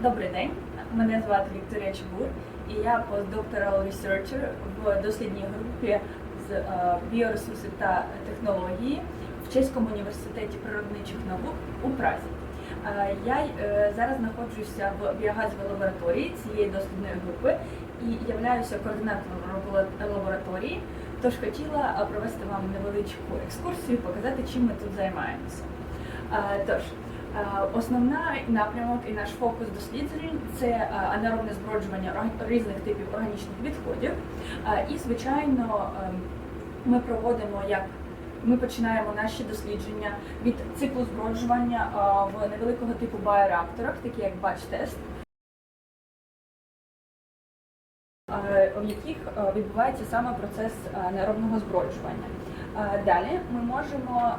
Добрий день, мене звати Вікторія Чебур, і я постдокторал researcher в дослідній групі з біоресурсів та технології в Чеському університеті природничих наук у Празі. Я зараз знаходжуся в біогазовій лабораторії цієї дослідної групи і являюся координатором лабораторії, тож хотіла провести вам невеличку екскурсію, показати, чим ми тут займаємося. Основний напрямок і наш фокус досліджень – це анаеробне зброджування різних типів органічних відходів. І, звичайно, ми починаємо наші дослідження від циклу зброджування в невеликого типу біореакторах, такі як батч-тест, в яких відбувається саме процес анаеробного зброджування. Далі ми можемо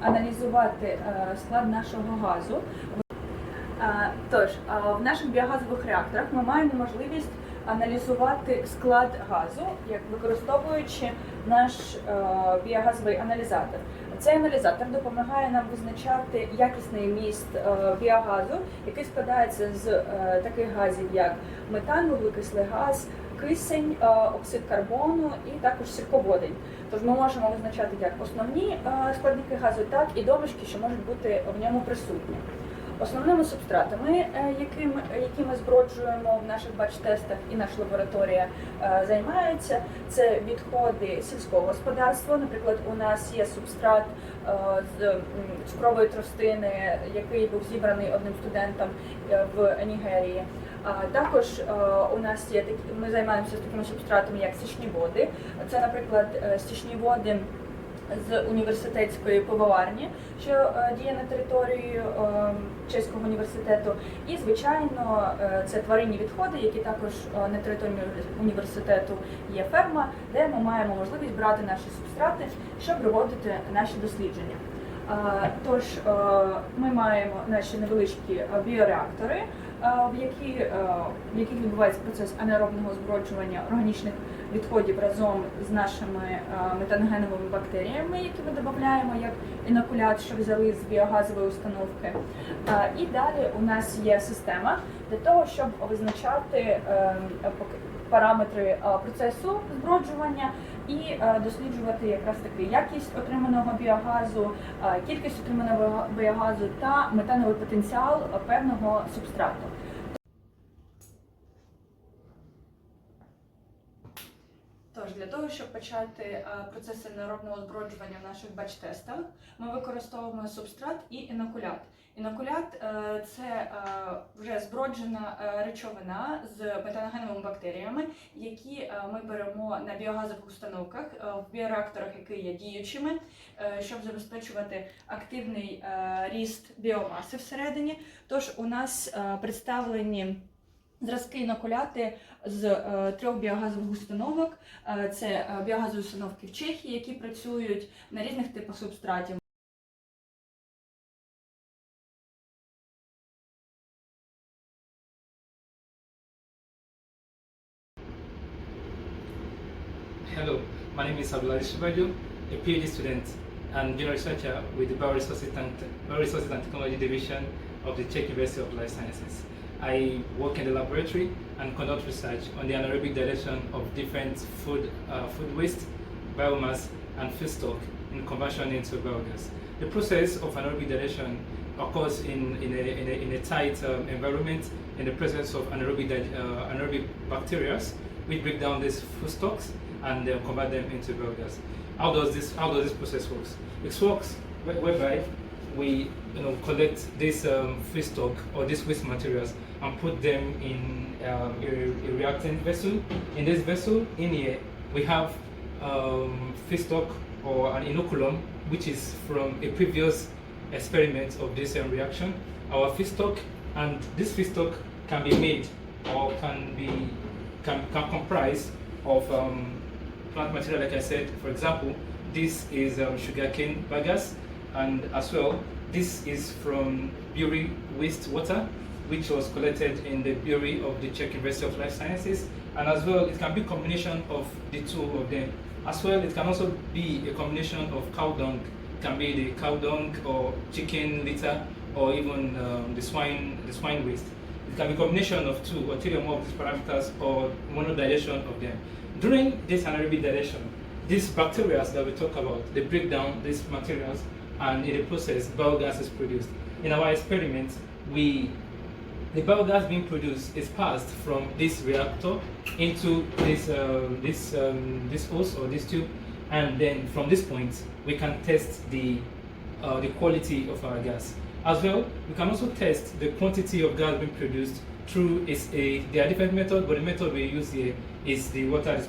аналізувати склад нашого газу. Тож, в наших біогазових реакторах ми маємо можливість аналізувати склад газу, використовуючи наш біогазовий аналізатор. Цей аналізатор допомагає нам визначати якісний міст біогазу, який складається з таких газів, як метан, вуглекислий газ, кисень, оксид карбону і також сірководень. Тож ми можемо визначати як основні складники газу, так і домішки, що можуть бути в ньому присутні. Основними субстратами, які ми зброджуємо в наших батч-тестах і наша лабораторія займається, це відходи сільського господарства. Наприклад, у нас є субстрат з цукрової тростини, який був зібраний одним студентом в Нігерії. Також у нас є ми займаємося такими субстратами, як стічні води. Це, наприклад, стічні води з університетської пивоварні, що діє на території Чеського університету. І, звичайно, це тваринні відходи, які також на території університету є ферма, де ми маємо можливість брати наші субстрати, щоб проводити наші дослідження. Тож, ми маємо наші невеличкі біореактори, в яких відбувається процес анаеробного зброджування органічних відходів разом з нашими метаногеновими бактеріями, які ми додаємо як інокулят, що взяли з біогазової установки. І далі у нас є система для того, щоб визначати параметри процесу зброджування і досліджувати якраз таки якість отриманого біогазу, кількість отриманого біогазу та метановий потенціал певного субстрату. Тож, для того, щоб почати процес анаеробного зброджування в наших батч-тестах, ми використовуємо субстрат і інокулят. Інокулят – це вже зброджена речовина з метаногеновими бактеріями, які ми беремо на біогазових установках, в біореакторах, які є діючими, щоб забезпечувати активний ріст біомаси всередині. Тож у нас представлені зразки інокуляти з 3 біогазових установок. Це біогазові установки в Чехії, які працюють на різних типах субстратів. Hello, my name is Abdullah, a PhD student and junior researcher with the Bioresources and Technology Division of the Czech University of Life Sciences. I work in the laboratory and conduct research on the anaerobic digestion of different food waste, biomass, and feedstock in conversion into biogas. The process of anaerobic digestion occurs in a tight environment in the presence of anaerobic bacteria, which break down these foodstocks and convert them into biogas. How does this process work? It works whereby we collect this feedstock or these waste materials and put them in a reactant vessel. In this vessel, in here, we have feedstock or an inoculum, which is from a previous experiment of this reaction. Our feedstock, and this feedstock can be made or can comprise of plant material, like I said. For example, this is sugarcane bagasse, and as well, this is from brewery wastewater, which was collected in the brewery of the Czech University of Life Sciences. And as well, it can be a combination of the two of them. As well, it can also be a combination of cow dung. It can be the cow dung or chicken litter or even the swine waste. It can be a combination of 2 or 3 or more of these parameters or monodigestion of them. During this anaerobic digestion, these bacteria that we talk about, they break down these materials, and in the process, biogas is produced. In our experiments, the biogas being produced is passed from this reactor into this hose or this tube, and then from this point we can test the quality of our gas. As well, we can also test the quantity of gas being produced through there are different methods, but the method we use here is the water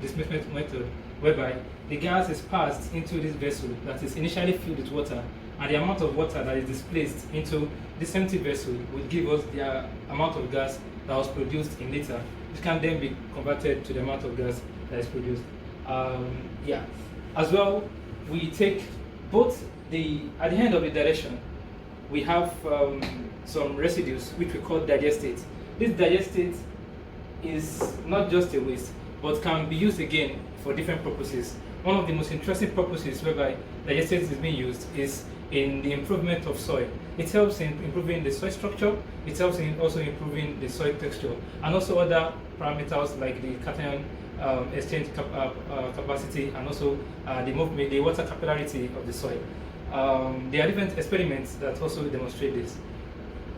displacement method, whereby the gas is passed into this vessel that is initially filled with water, and the amount of water that is displaced into this empty vessel will give us the amount of gas that was produced in liter, which can then be converted to the amount of gas that is produced. As well, we take both at the end of the digestion, we have some residues which we call digestate. This digestate is not just a waste, but can be used again for different purposes. One of the most interesting purposes whereby digestate is being used is in the improvement of soil. It helps in improving the soil structure, it helps in also improving the soil texture, and also other parameters like the cation exchange capacity, and also the water capillarity of the soil. There are different experiments that also demonstrate this.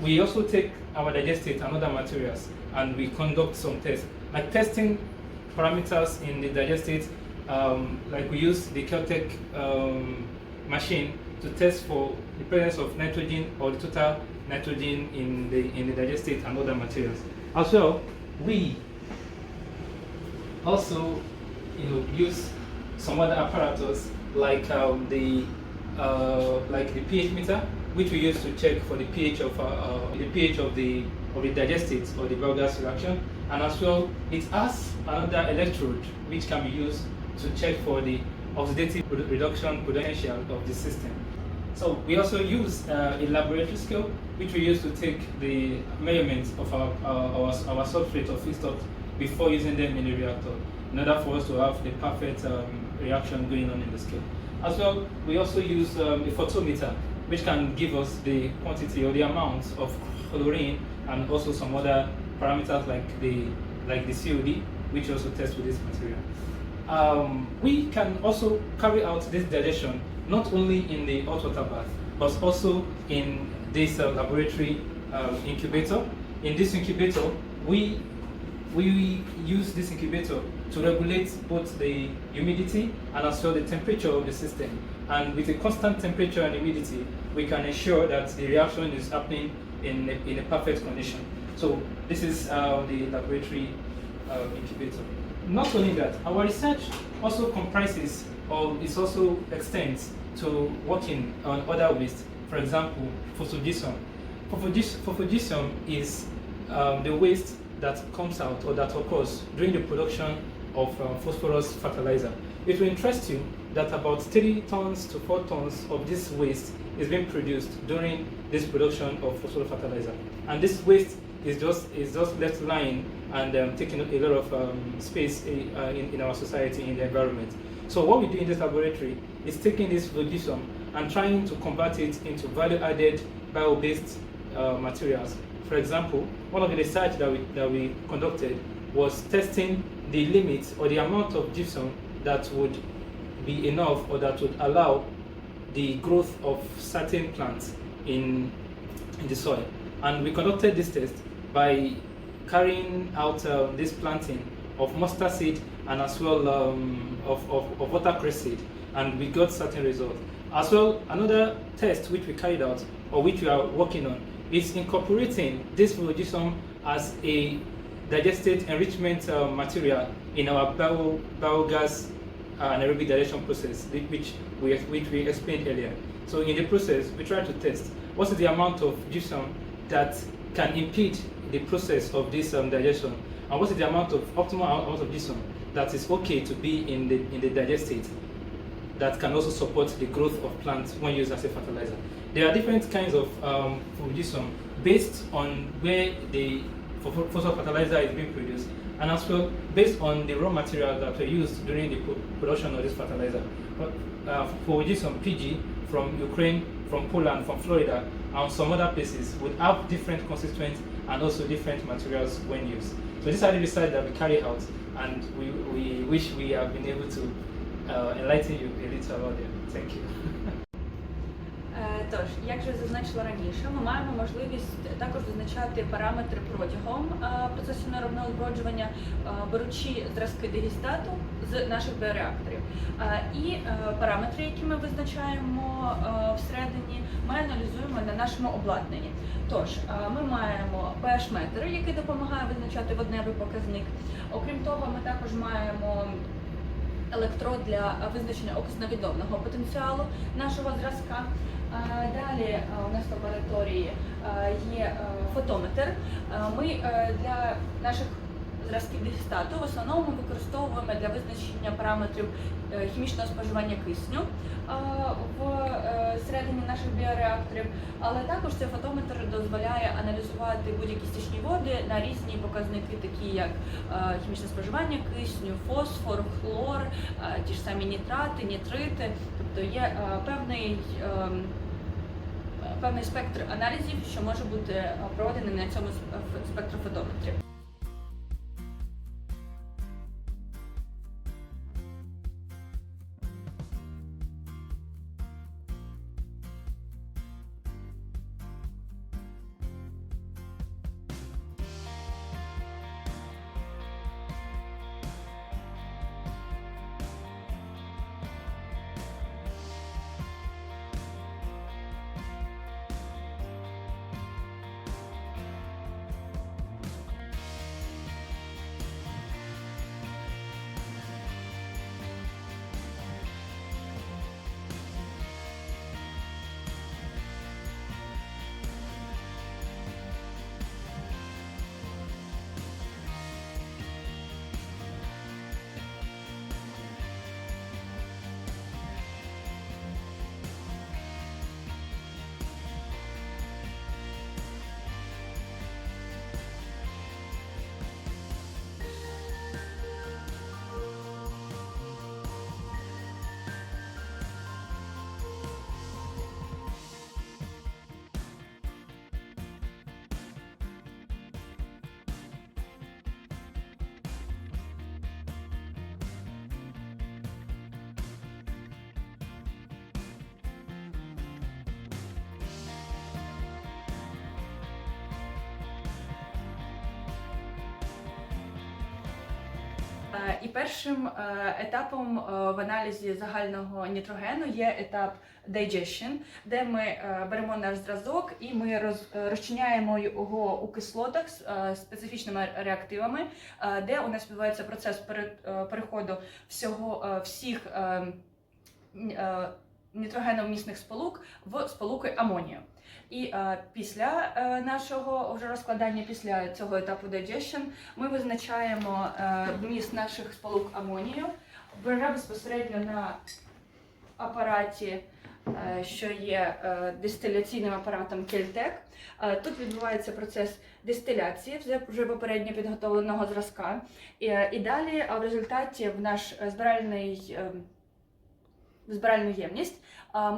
We also take our digestate and other materials, and we conduct some tests, like testing parameters in the digestate. Like we use the Caltech machine to test for the presence of nitrogen or the total nitrogen in the digestate and other materials. As well, we also use some other apparatus like the pH meter, which we use to check for the pH of the digestate or the biogas reaction, and as well it has another electrode which can be used to check for the oxidative reduction potential of the system. So we also use a laboratory scale which we use to take the measurements of our substrate or feedstock before using them in the reactor, in order for us to have the perfect reaction going on in the scale. As well, we also use a photometer, which can give us the quantity or the amount of chlorine, and also some other parameters like the COD, which also tests with this material. We can also carry out this digestion not only in the hot water bath, but also in this laboratory incubator. In this incubator, we use this incubator to regulate both the humidity and as well the temperature of the system. And with a constant temperature and humidity, we can ensure that the reaction is happening in a perfect condition. So this is the laboratory incubator. Not only that, our research also comprises or is also extends to working on other waste. For example, photogypsum. Photogypsum is the waste that comes out or that occurs during the production of phosphorus fertilizer. It will interest you that about 3 tons to 4 tons of this waste is being produced during this production of phosphorus fertilizer, and this waste is just left lying and taking a lot of space in our society, in the environment. So what we do in this laboratory is taking this photogypsum and trying to convert it into value-added bio-based materials. For example, one of the research that we conducted was testing the limit or the amount of gypsum that would be enough or that would allow the growth of certain plants in the soil. And we conducted this test by carrying out this planting of mustard seed and as well of watercress seed, and we got certain results. As well, another test which we carried out or which we are working on is incorporating this photogypsum as a digestate enrichment material in our biogas anaerobic digestion process, which we explained earlier. So in the process, we try to test what is the amount of gypsum that can impede the process of this digestion, and what is the amount of optimal amount of gypsum that is okay to be in the digestate that can also support the growth of plants when used as a fertilizer. There are different kinds of gypsum based on where the phosphorus fertilizer is being produced, and as well based on the raw materials that were used during the production of this fertilizer. For gypsum PG from Ukraine from Poland, from Florida, and some other places would have different constituents and also different materials when used. So these are the research that we carry out, and we wish we have been able to enlighten you a little about them. Thank you. Тож, як вже зазначила раніше, ми маємо можливість також визначати параметри протягом процесу неробного зброджування, беручи зразки дегістату з наших біореакторів. І параметри, які ми визначаємо всередині, ми аналізуємо на нашому обладнанні. Тож, ми маємо pH-метр, який допомагає визначати водневий показник. Окрім того, ми також маємо електрод для визначення окисно-відновного потенціалу нашого зразка. Далі у нас в лабораторії є фотометр. Ми для наших зразків дегістату в основному використовуємо для визначення параметрів хімічного споживання кисню всередині наших біореакторів, але також цей фотометр дозволяє аналізувати будь-які стічні води на різні показники, такі як хімічне споживання кисню, фосфор, хлор, ті ж самі нітрати, нітрити, тобто є певний спектр аналізів, що може бути проведений на цьому спектрофотометрі. І першим етапом в аналізі загального нітрогену є етап digestion, де ми беремо наш зразок і ми розчиняємо його у кислотах з специфічними реактивами, де у нас відбувається процес переходу всіх нітрогеновмісних сполук в сполуки амонію. І після нашого вже розкладання, після цього етапу digestion, ми визначаємо вміст наших сполук амонію вже безпосередньо на апараті, що є дистиляційним апаратом Кельтек. Тут відбувається процес дистиляції вже попередньо підготовленого зразка. І далі в результаті в наш збиральну ємність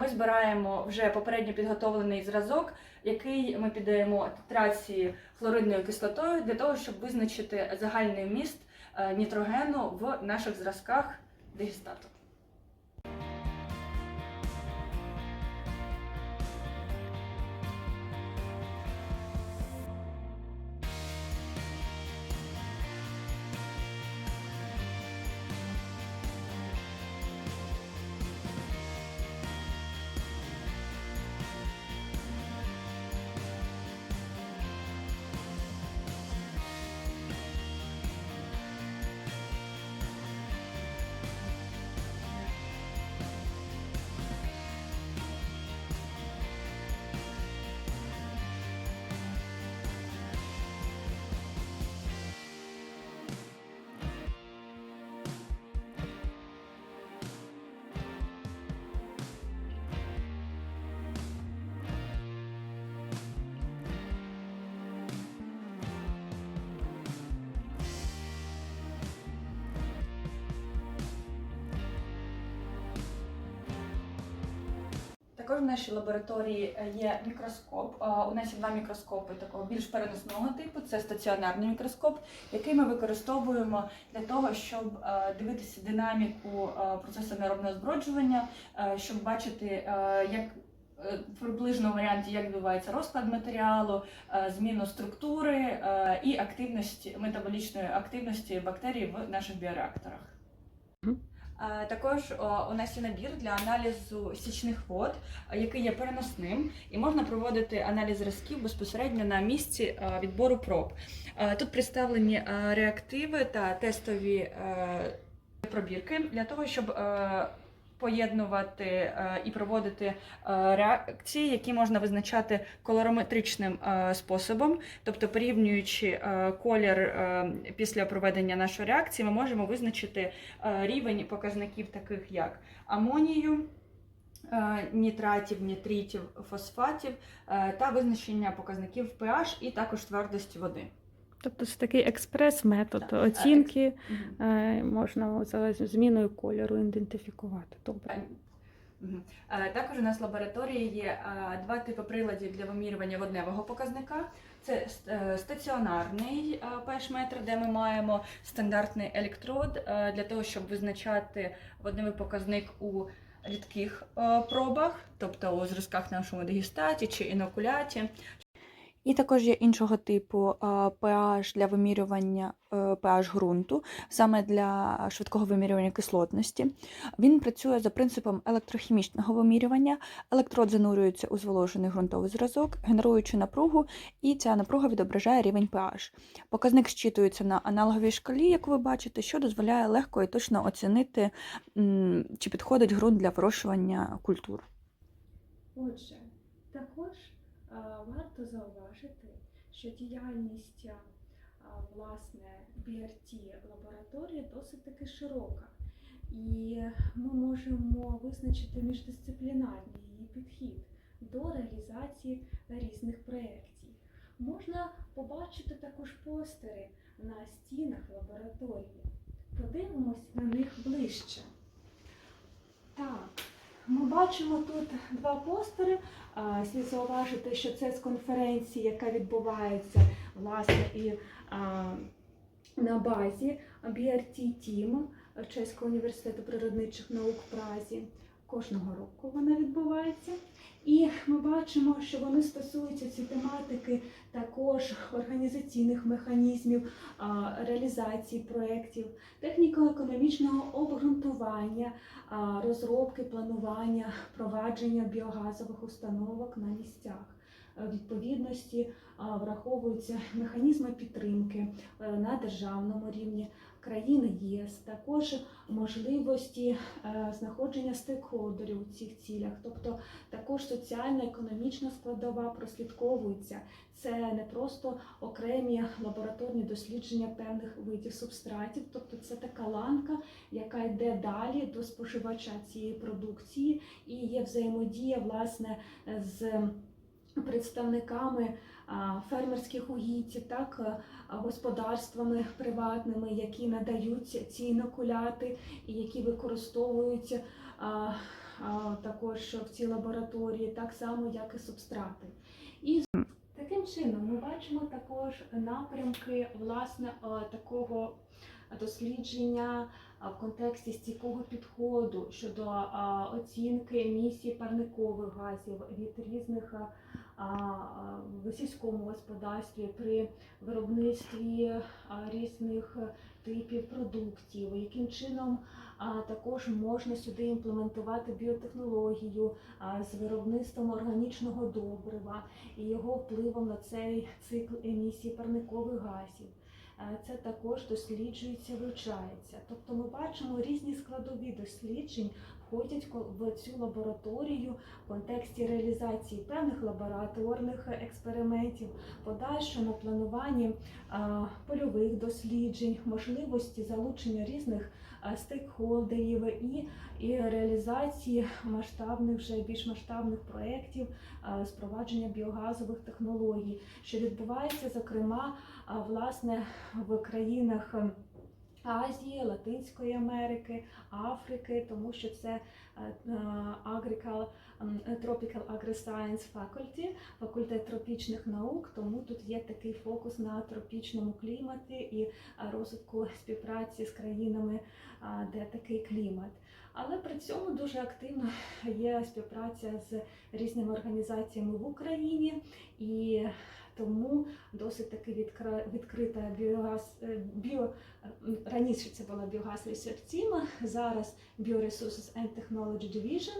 ми збираємо вже попередньо підготовлений зразок, який ми піддаємо титрації хлоридною кислотою для того, щоб визначити загальний вміст нітрогену в наших зразках дегістату. Також в нашій лабораторії є мікроскоп. У нас є 2 мікроскопи такого більш переносного типу. Це стаціонарний мікроскоп, який ми використовуємо для того, щоб дивитися динаміку процесу неробного зброджування, щоб бачити, як в приближному варіанті, як відбувається розклад матеріалу, зміну структури і активності, метаболічної активності бактерій в наших біореакторах. Також у нас є набір для аналізу січних вод, який є переносним, і можна проводити аналіз зразків безпосередньо на місці відбору проб. Тут представлені реактиви та тестові пробірки для того, щоб поєднувати і проводити реакції, які можна визначати колорометричним способом, тобто порівнюючи колір після проведення нашої реакції, ми можемо визначити рівень показників таких як амонію, нітратів, нітритів, фосфатів та визначення показників pH і також твердості води. Тобто це такий експрес-метод оцінки, можна за зміною кольору ідентифікувати. Добре. Також у нас в лабораторії є 2 типи приладів для вимірювання водневого показника. Це стаціонарний pH-метр, де ми маємо стандартний електрод для того, щоб визначати водневий показник у рідких пробах, тобто у зразках нашому дегістаті чи інокуляті. І також є іншого типу pH для вимірювання pH ґрунту, саме для швидкого вимірювання кислотності. Він працює за принципом електрохімічного вимірювання. Електрод занурюється у зволожений ґрунтовий зразок, генеруючи напругу, і ця напруга відображає рівень pH. Показник зчитується на аналоговій шкалі, як ви бачите, що дозволяє легко і точно оцінити, чи підходить ґрунт для вирощування культур. Отже, також варто зауважити, що діяльність власне BRT-лабораторії досить таки широка, і ми можемо визначити міждисциплінарний її підхід до реалізації різних проєктів. Можна побачити також постери на стінах лабораторії. Подивимось на них ближче. Так. Ми бачимо тут 2 постери. Слід зауважити, що це з конференції, яка відбувається власне і на базі BRT-Team Чеського університету природничих наук в Празі. Кожного року вона відбувається. І ми бачимо, що вони стосуються ці тематики також організаційних механізмів, реалізації проєктів, техніко-економічного обґрунтування, розробки, планування, провадження біогазових установок на місцях. В відповідності враховуються механізми підтримки на державному рівні країн ЄС, також можливості знаходження стейкхолдерів у цих цілях, тобто також соціально-економічна складова прослідковується. Це не просто окремі лабораторні дослідження певних видів субстратів, тобто це така ланка, яка йде далі до споживача цієї продукції, і є взаємодія власне з представниками фермерських угідь, так, господарствами приватними, які надають ці інокуляти і які використовують також в цій лабораторії, так само, як і субстрати. І таким чином ми бачимо також напрямки власне такого дослідження в контексті стійкого підходу щодо оцінки емісії парникових газів від різних в сільському господарстві при виробництві різних типів продуктів, яким чином також можна сюди імплементувати біотехнологію з виробництвом органічного добрива і його впливом на цей цикл емісії парникових газів. Це також досліджується, вивчається. Тобто ми бачимо різні складові досліджень входять в цю лабораторію в контексті реалізації певних лабораторних експериментів, подальшому плануванні польових досліджень, можливості залучення різних стейкхолдерів і реалізації масштабних, вже більш масштабних проєктів з впровадження біогазових технологій, що відбувається, зокрема, власне, в країнах Азії, Латинської Америки, Африки, тому що це Tropical Agri-Science Faculty, факультет тропічних наук, тому тут є такий фокус на тропічному кліматі і розвитку співпраці з країнами, де такий клімат. Але при цьому дуже активно є співпраця з різними організаціями в Україні, і тому досить таки відкрита раніше це була Biogaz Research Team, зараз Bioresources and Technology Division,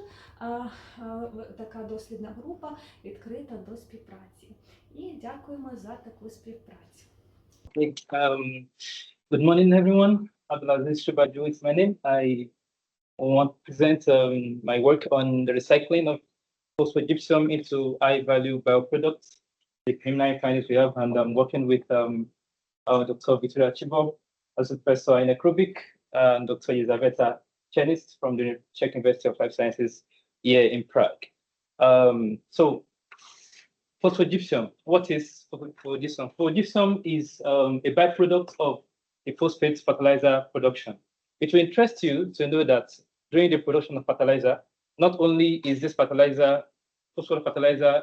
така дослідна група відкрита до співпраці. І дякуємо за таку співпрацю. Good morning, everyone. Abdulaziz Shubaju is my name. I want to present my work on the recycling of phosphogypsum into high-value bioproducts, the preliminary findings we have, and I'm working with Dr. Victoria Chibo as a professor in acrobic, and Dr. Elizaveta Chenist from the Czech University of Life Sciences here in Prague. So, phosphogypsum. What is phosphogypsum? Phosphogypsum is a byproduct of the phosphate fertilizer production. It will interest you to know that during the production of fertilizer, not only is this phosphate fertilizer,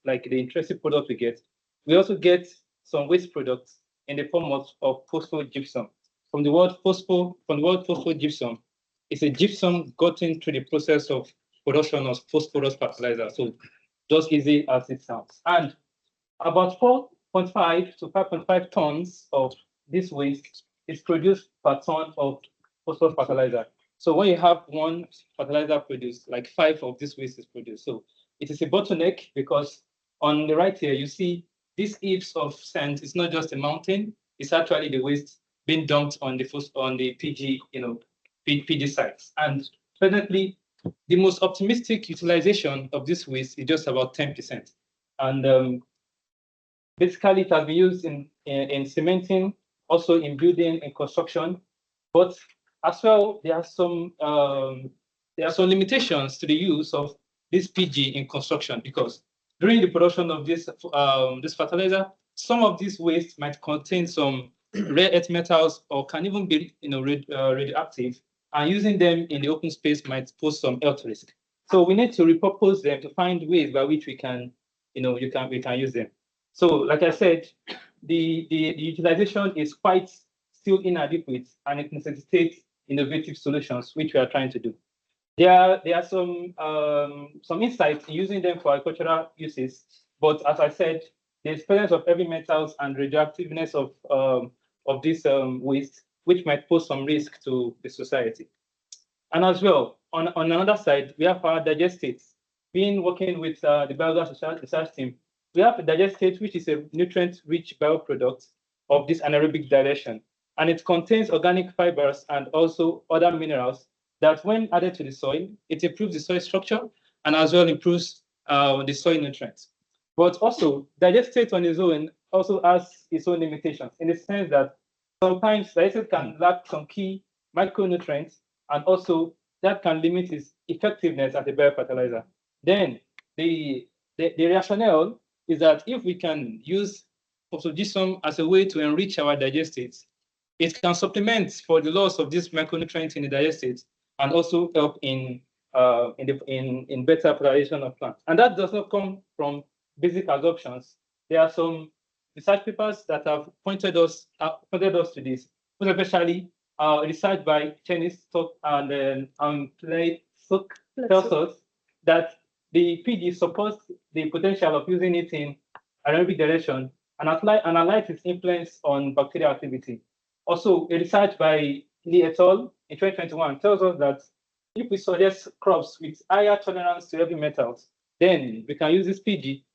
like the interesting product we also get some waste products in the form of phosphogypsum. From the word phosphogypsum, it's a gypsum gotten through the process of production of phosphorus fertilizer. So just easy as it sounds. And about 4.5 to 5.5 tons of this waste is produced per ton of phosphorus fertilizer. So when you have one fertilizer produced, like 5 of this waste is produced. So it is a bottleneck because on the right here, you see this heaps of sand is not just a mountain, it's actually the waste being dumped on the PG sites. And presently, the most optimistic utilization of this waste is just about 10%. And basically, it has been used in cementing, also in building and construction. But as well, there are some limitations to the use of this PG in construction because during the production of this fertilizer, some of this waste might contain some rare earth metals or can even be radioactive, and using them in the open space might pose some health risk. So we need to repurpose them to find ways by which we can use them. So like I said, the utilization is quite still inadequate, and it necessitates innovative solutions, which we are trying to do. There are some insights in using them for agricultural uses, but as I said, the presence of heavy metals and radioactiveness of this waste, which might pose some risk to the society. And as well, on another side, we have our digestates. Working with the biogas research team, we have a digestate, which is a nutrient-rich bioproduct of this anaerobic digestion, and it contains organic fibers and also other minerals that when added to the soil, it improves the soil structure and as well improves the soil nutrients. But also, digestate on its own also has its own limitations in the sense that sometimes digestate can lack some key micronutrients, and also that can limit its effectiveness as a biofertilizer. Then the rationale is that if we can use phosphogypsum as a way to enrich our digestates, it can supplement for the loss of these micronutrients in the digestates and also help in better fertilization of plants. And that does not come from basic assumptions. There are some research papers that have pointed us to this, especially research by Chenist and tells us that the PG supports the potential of using it in anaerobic digestion and analyze its influence on bacterial activity. Also, a research by Lee et al. In 2021 tells us that if we suggest crops with higher tolerance to heavy metals, then we can use this PG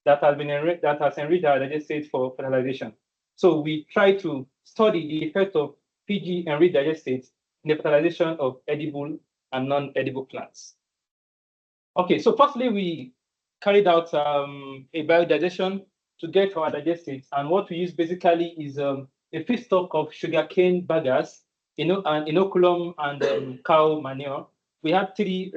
that has enriched our digestate for fertilization. So we try to study the effect of PG-enriched digestates in the fertilization of edible and non-edible plants. Okay, so firstly, we carried out a biodigestion to get our digestates, and what we use basically is a feedstock of sugarcane bagasse, an inoculum and cow manure. We had three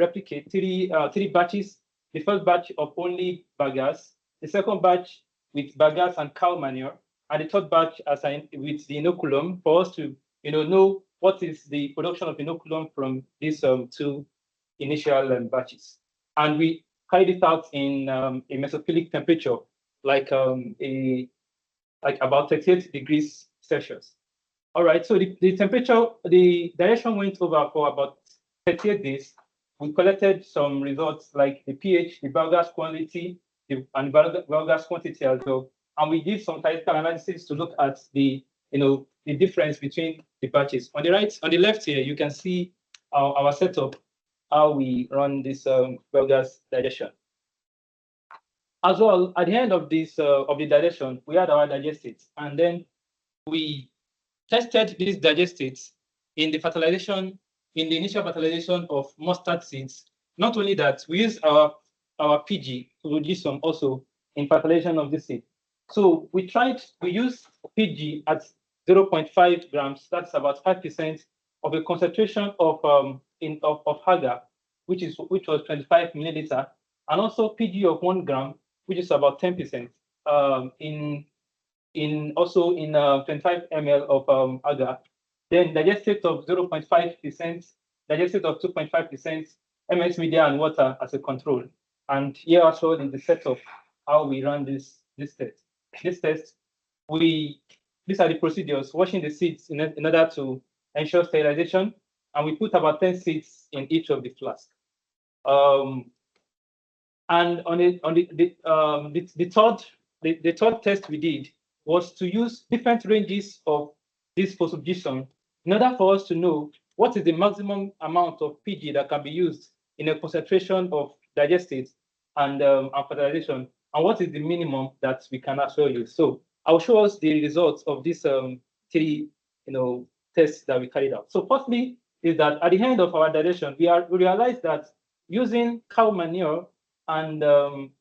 batches. The first batch of only bagasse, the second batch with bagasse and cow manure, and the third batch with the inoculum for us to know what is the production of inoculum from these two initial batches. And we carried it out in a mesophilic temperature, like about 38 degrees Celsius. All right, so the temperature, the direction went over for about 38 days. We collected some results like the pH, the biogas quality, and biogas quantity as well. And we did some statistical analysis to look at the difference between the batches. On the right, on the left here, you can see our setup, how we run this biogas digestion. As well, at the end of this of the digestion, we had our digestives, and then we tested these digestives in the fertilization, in the initial fertilization of mustard seeds. Not only that, we use our PG to do some also in fertilization of the seed. So we used PG at 0.5 grams. That's about 5% of a concentration of agar, which was 25 milliliter, and also PG of 1 gram, which is about 10%. Also in 25 ml of agar. Then digestate of 0.5%, digestate of 2.5%, MS media and water as a control. And here also is the setup how we run this test. This test, these are the procedures: washing the seeds in order to ensure sterilization, and we put about 10 seeds in each of the flasks. And on the third test we did was to use different ranges of this phosphoglycerin in order for us to know what is the maximum amount of PG that can be used in a concentration of digestives and fertilization, and what is the minimum that we can actually use. So I'll show us the results of these three tests that we carried out. So firstly is that at the end of our digestion, we realized that using cow manure and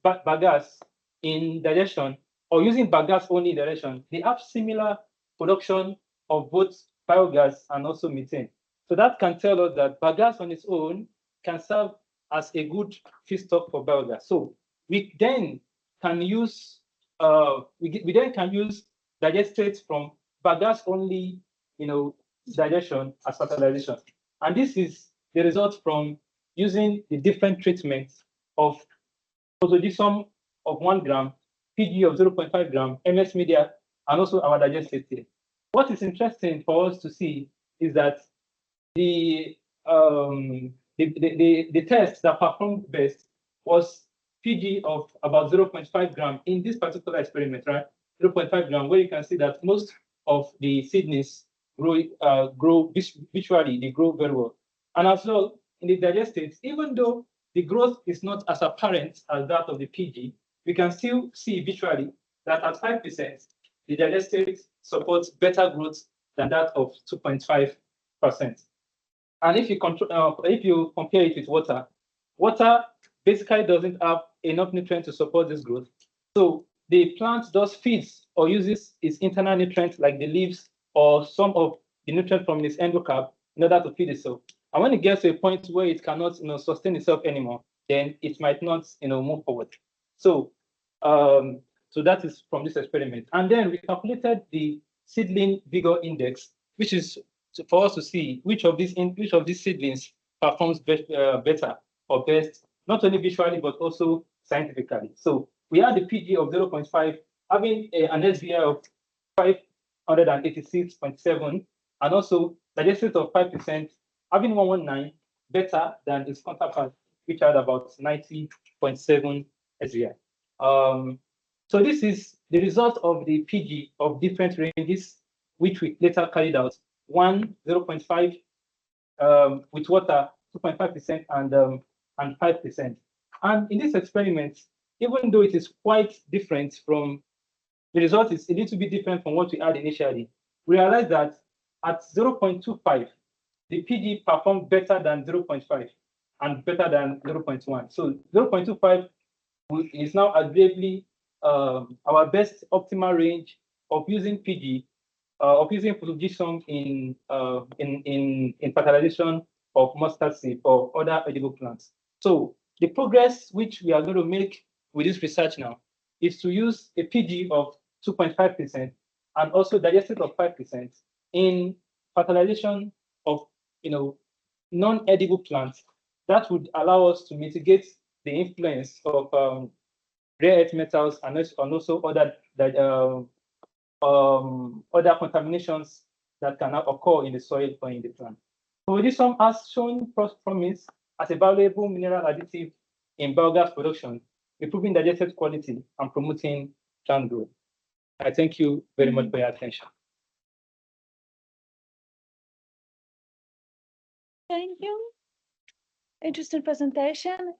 bagasse in digestion, or using bagasse only in digestion, they have similar production of both biogas and also methane. So that can tell us that bagasse on its own can serve as a good feedstock for biogas. So we then can use digestates from bagasse only, digestion as fertilization. And this is the result from using the different treatments of phosphoglycerin of 1 gram, PG of 0.5 gram, MS media, and also our digestate here. What is interesting for us to see is that the test that performed best was PG of about 0.5 gram in this particular experiment, right? 0.5 gram, where you can see that most of the seedlings grow visually, they grow very well. And as well, in the digestates, even though the growth is not as apparent as that of the PG, we can still see visually that at 5%, the digestate supports better growth than that of 2.5%. And if you compare it with water, water basically doesn't have enough nutrients to support this growth. So the plant does feeds or uses its internal nutrients like the leaves or some of the nutrients from its endocarp in order to feed itself. And when it gets to a point where it cannot sustain itself anymore, then it might not move forward. So so that is from this experiment. And then we calculated the seedling vigor index, which is for us to see which of these seedlings performs better or best, not only visually but also scientifically. So we had the PG of 0.5, having an SVI of 586.7, and also digestate of 5%, having 119, better than its counterpart, which had about 90.7 SVI. So this is the result of the PG of different ranges, which we later carried out. 1, 0.5, with water, 2.5%, and 5%. And in this experiment, even though it is quite different from, the result is a little bit different from what we had initially, we realized that at 0.25, the PG performed better than 0.5 and better than 0.1. So 0.25 is now arguably our best optimal range of using PG, of using phosphoglycerin in fertilization of mustard seed or other edible plants. So the progress which we are going to make with this research now is to use a PG of 2.5% and also digestate of 5% in fertilization of, non-edible plants that would allow us to mitigate the influence of rare earth metals and also other contaminations that can occur in the soil or in the plant. Rhodesium has shown promise as a valuable mineral additive in biogas production, improving digestive quality and promoting plant growth. I thank you very much for your attention. Thank you. Interesting presentation.